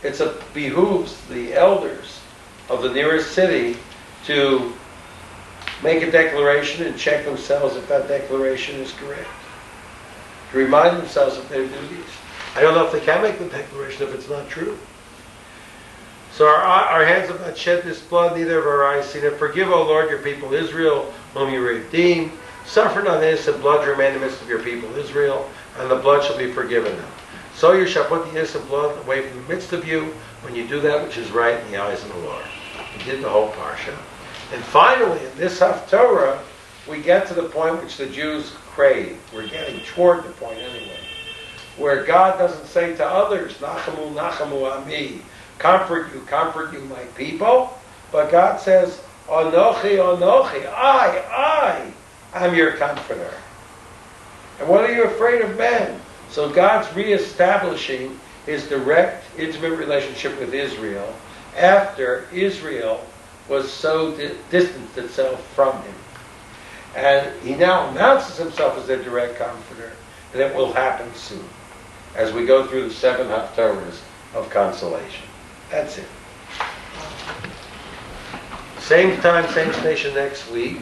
it behooves the elders of the nearest city to make a declaration and check themselves if that declaration is correct. To remind themselves of their duties. I don't know if they can make the declaration if it's not true. So our hands have not shed this blood, neither have our eyes seen it. Forgive, O Lord, your people Israel, whom you redeemed. Suffer not innocent blood to remain in the midst of your people Israel, and the blood shall be forgiven them. So you shall put the innocent blood away from the midst of you when you do that which is right in the eyes of the Lord. He did the whole parsha. And finally, in this Haftorah, we get to the point which the Jews crave. We're getting toward the point anyway, where God doesn't say to others, Nachamu, Nachamu, Ami, comfort you, my people, but God says, Anochi, Anochi, I am your comforter. And what are you afraid of men? So God's reestablishing his direct, intimate relationship with Israel after Israel was so distanced itself from him. And he now announces himself as their direct comforter, and it will happen soon as we go through the 7 Haftorahs of consolation. That's it. Same time, same station next week.